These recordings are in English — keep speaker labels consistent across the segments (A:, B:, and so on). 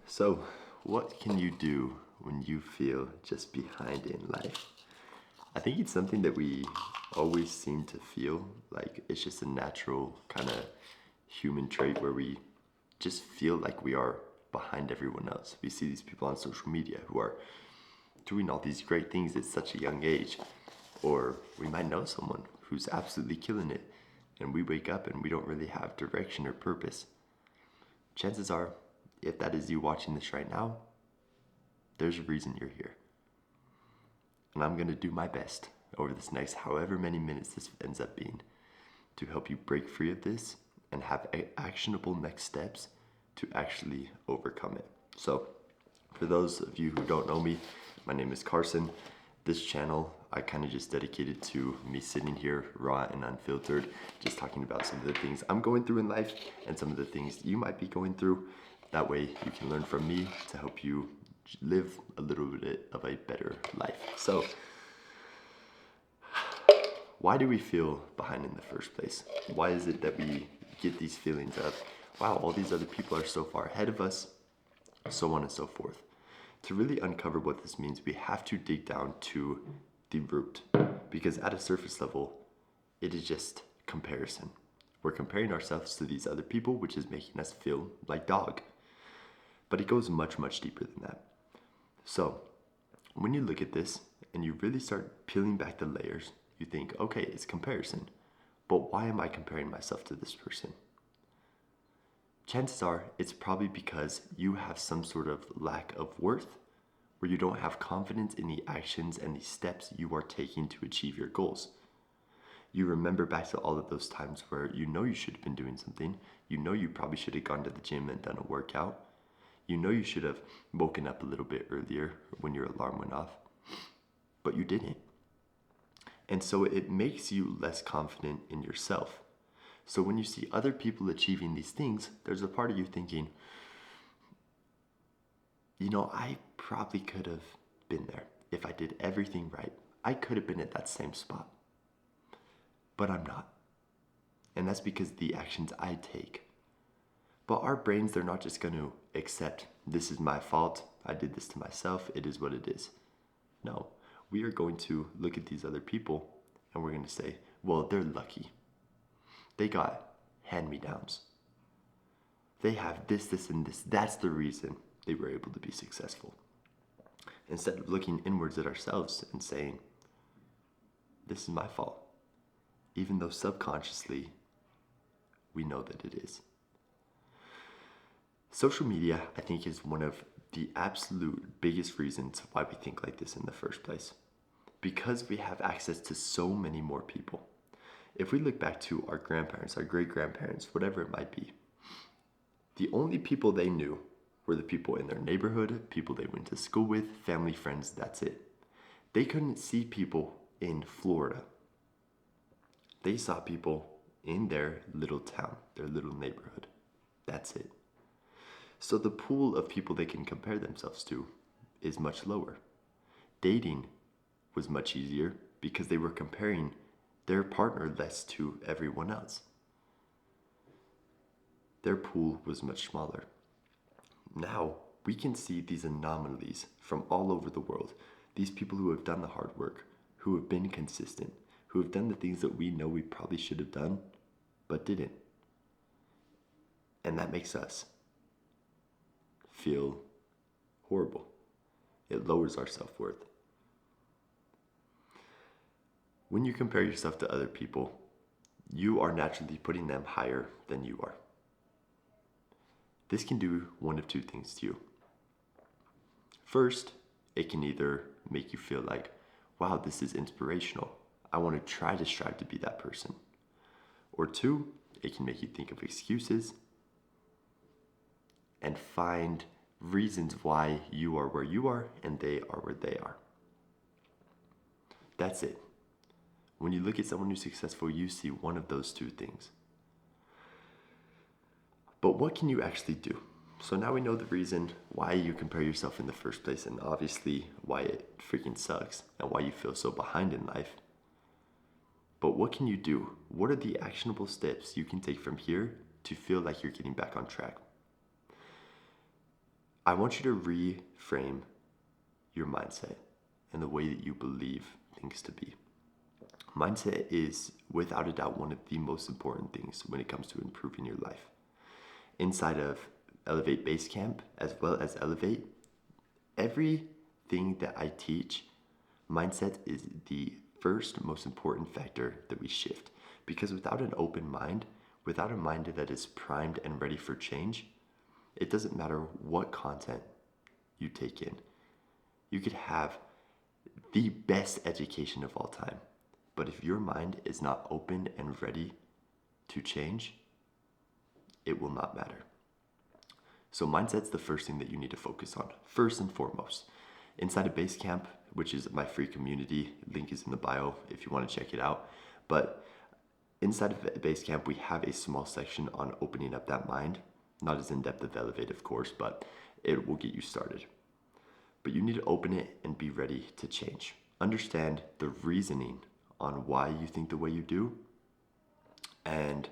A: So, what can you do when you feel just behind in life? I think it's something that we always seem to feel like it's just a natural kind of human trait where we just feel like we are behind everyone else. We see these people on social media who are doing all these great things at such a young age, or we might know someone who's absolutely killing it, and we wake up and we don't really have direction or purpose. Chances are, if that is you watching this right now, there's a reason you're here. And I'm going to do my best over this next however many minutes this ends up being to help you break free of this and have actionable next steps to actually overcome it. So, for those of you who don't know me, my name is Carson. This channel I kind of just dedicated to me sitting here raw and unfiltered, just talking about some of the things I'm going through in life and some of the things you might be going through. That way you can learn from me to help you live a little bit of a better life. So, why do we feel behind in the first place? Why is it that we get these feelings of, wow, all these other people are so far ahead of us, so on and so forth? To really uncover what this means, we have to dig down to the root, because at a surface level, it is just comparison. We're comparing ourselves to these other people, which is making us feel like dog. But it goes much, much deeper than that. So, when you look at this and you really start peeling back the layers, you think, okay, it's comparison, but why am I comparing myself to this person? Chances are it's probably because you have some sort of lack of worth, where you don't have confidence in the actions and the steps you are taking to achieve your goals. You remember back to all of those times where you know you should have been doing something, you know you probably should have gone to the gym and done a workout, you know you should have woken up a little bit earlier when your alarm went off, but you didn't. And so it makes you less confident in yourself. So when you see other people achieving these things, there's a part of you thinking, I probably could have been there if I did everything right. I could have been at that same spot, but I'm not. And that's because the actions I take. But our brains, they're not just going to accept, this is my fault, I did this to myself, it is what it is. No, we are going to look at these other people and we're going to say, well, they're lucky. They got hand-me-downs. They have this, this, and this. That's the reason they were able to be successful. Instead of looking inwards at ourselves and saying, this is my fault, even though subconsciously we know that it is. Social media, I think, is one of the absolute biggest reasons why we think like this in the first place. Because we have access to so many more people. If we look back to our grandparents, our great-grandparents, whatever it might be, the only people they knew were the people in their neighborhood, people they went to school with, family, friends, that's it. They couldn't see people in Florida. They saw people in their little town, their little neighborhood. That's it. So the pool of people they can compare themselves to is much lower. Dating was much easier because they were comparing their partner less to everyone else. Their pool was much smaller. Now we can see these anomalies from all over the world. These people who have done the hard work, who have been consistent, who have done the things that we know we probably should have done, but didn't. And that makes us feel horrible. It lowers our self-worth. When you compare yourself to other people, you are naturally putting them higher than you are. This can do one of two things to you. First, it can either make you feel like, wow, this is inspirational. I want to try to strive to be that person. Or two, it can make you think of excuses and find reasons why you are where you are and they are where they are. That's it. When you look at someone who's successful, you see one of those two things. But what can you actually do? So now we know the reason why you compare yourself in the first place, and obviously why it freaking sucks and why you feel so behind in life. But what can you do? What are the actionable steps you can take from here to feel like you're getting back on track? I want you to reframe your mindset and the way that you believe things to be. Mindset is without a doubt one of the most important things when it comes to improving your life. Inside of Elevate Basecamp, as well as Elevate, everything that I teach, mindset is the first most important factor that we shift. Because without an open mind, without a mind that is primed and ready for change, it doesn't matter what content you take in. You could have the best education of all time, but if your mind is not open and ready to change, it will not matter. So mindset's the first thing that you need to focus on, first and foremost. Inside of Basecamp, which is my free community, link is in the bio if you want to check it out. But inside of Basecamp, we have a small section on opening up that mind. Not as in-depth as Elevate, of course, but it will get you started. But you need to open it and be ready to change. Understand the reasoning on why you think the way you do, and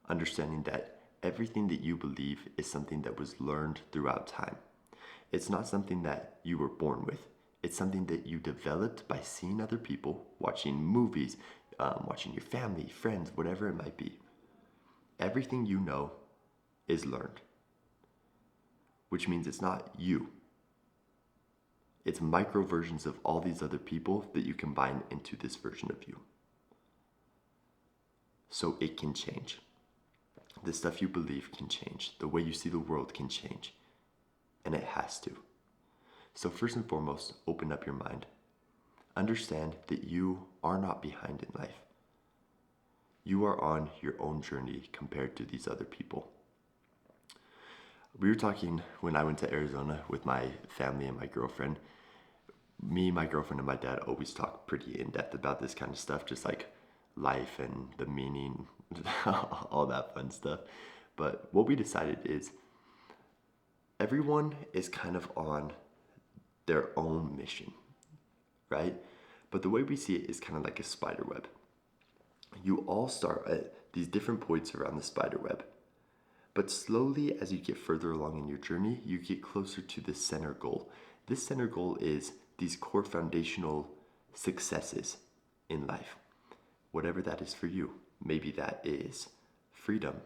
A: understanding that everything that you believe is something that was learned throughout time. It's not something that you were born with. It's something that you developed by seeing other people, watching movies, watching your family, friends, whatever it might be. Everything you know is learned, which means it's not you. It's micro versions of all these other people that you combine into this version of you. So it can change. The stuff you believe can change. The way you see the world can change. And it has to. So first and foremost, open up your mind. Understand that you are not behind in life. You are on your own journey compared to these other people. We were talking when I went to Arizona with my family and my girlfriend. Me, my girlfriend, and my dad always talk pretty in depth about this kind of stuff, just like life and the meaning, all that fun stuff. But what we decided is everyone is kind of on their own mission, right? But the way we see it is kind of like a spider web. You all start at these different points around the spider web. But slowly, as you get further along in your journey, you get closer to the center goal. This center goal is these core foundational successes in life. Whatever that is for you. Maybe that is freedom.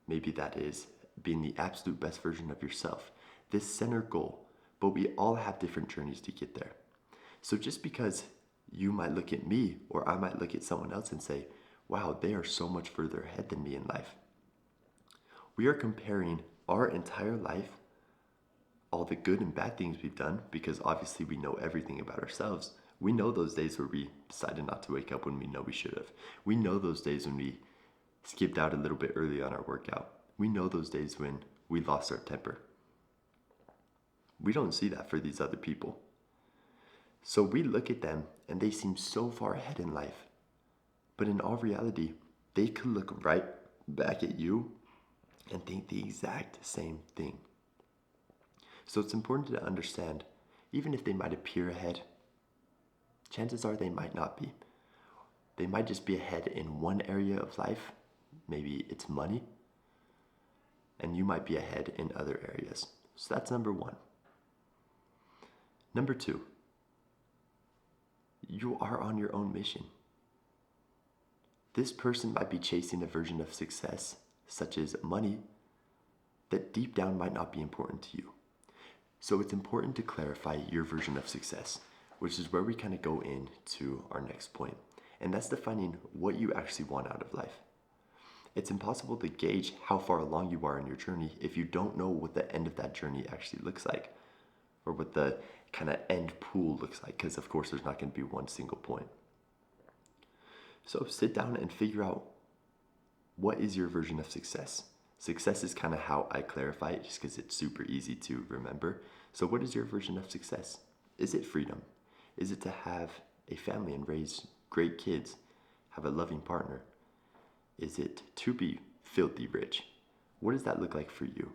A: Maybe that is being the absolute best version of yourself. This center goal. But we all have different journeys to get there. So just because you might look at me or I might look at someone else and say, wow, they are so much further ahead than me in life. We are comparing our entire life, all the good and bad things we've done, because obviously we know everything about ourselves. We know those days where we decided not to wake up when we know we should have. We know those days when we skipped out a little bit early on our workout. We know those days when we lost our temper. We don't see that for these other people. So we look at them and they seem so far ahead in life. But in all reality, they could look right back at you and think the exact same thing. So it's important to understand, even if they might appear ahead, chances are they might not be. They might just be ahead in one area of life, maybe it's money, and you might be ahead in other areas. So that's number one. Number two, you are on your own mission. This person might be chasing a version of success, such as money, that deep down might not be important to you. So it's important to clarify your version of success, which is where we kind of go into our next point. And that's defining what you actually want out of life. It's impossible to gauge how far along you are in your journey if you don't know what the end of that journey actually looks like, or what the kind of end pool looks like, because of course there's not going to be one single point. So sit down and figure out, what is your version of success? Success is kind of how I clarify it, just because it's super easy to remember. So what is your version of success? Is it freedom? Is it to have a family and raise great kids, have a loving partner? Is it to be filthy rich? What does that look like for you?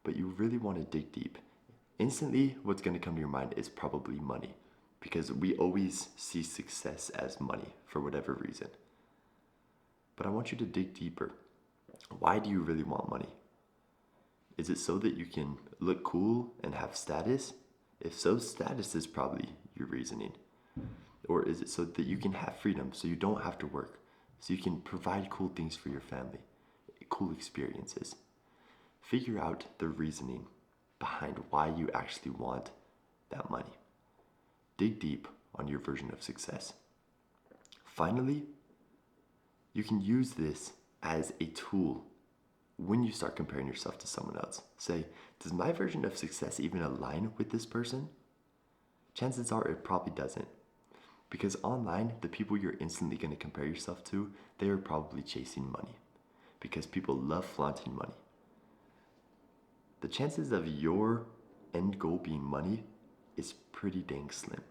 A: But you really want to dig deep. Instantly, what's going to come to your mind is probably money, because we always see success as money for whatever reason. But I want you to dig deeper. Why do you really want money? Is it so that you can look cool and have status? If so, status is probably your reasoning. Or is it so that you can have freedom, so you don't have to work, so you can provide cool things for your family, cool experiences? Figure out the reasoning behind why you actually want that money. Dig deep on your version of success. Finally, you can use this as a tool when you start comparing yourself to someone else. Say, does my version of success even align with this person? Chances are it probably doesn't. Because online, the people you're instantly going to compare yourself to, they are probably chasing money. Because people love flaunting money. The chances of your end goal being money is pretty dang slim.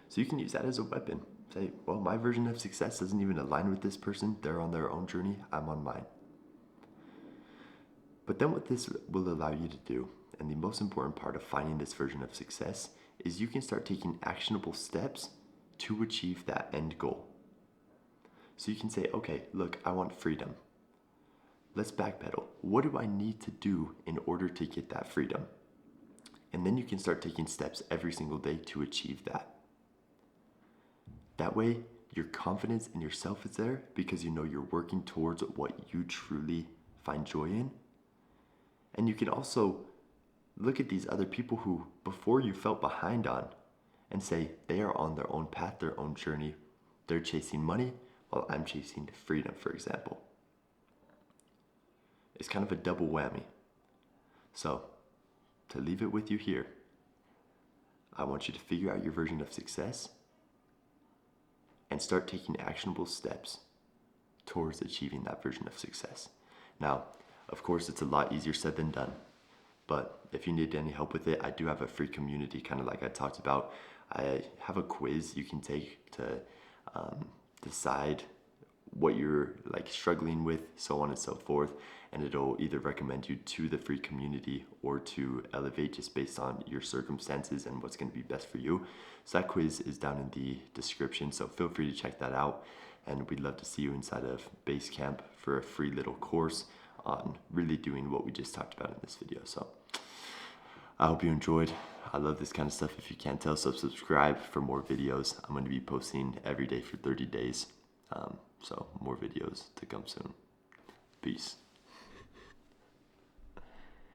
A: So you can use that as a weapon. Say, well, my version of success doesn't even align with this person. They're on their own journey. I'm on mine. But then what this will allow you to do, and the most important part of finding this version of success, is you can start taking actionable steps to achieve that end goal. So you can say, okay, look, I want freedom. Let's backpedal. What do I need to do in order to get that freedom? And then you can start taking steps every single day to achieve that. That way, your confidence in yourself is there because you know you're working towards what you truly find joy in. And you can also look at these other people who before you felt behind on and say they are on their own path, their own journey. They're chasing money while I'm chasing freedom, for example. It's kind of a double whammy. So, to leave it with you here, I want you to figure out your version of success and start taking actionable steps towards achieving that version of success. Now, of course, it's a lot easier said than done. But if you need any help with it, I do have a free community, kind of like I talked about. I have a quiz you can take to decide what you're like struggling with, so on and so forth. And it'll either recommend you to the free community or to Elevate just based on your circumstances and what's going to be best for you. So that quiz is down in the description, so feel free to check that out. And we'd love to see you inside of Basecamp for a free little course on really doing what we just talked about in this video. So I hope you enjoyed. I love this kind of stuff. If you can't tell, so subscribe for more videos. I'm going to be posting every day for 30 days. So more videos to come soon. Peace.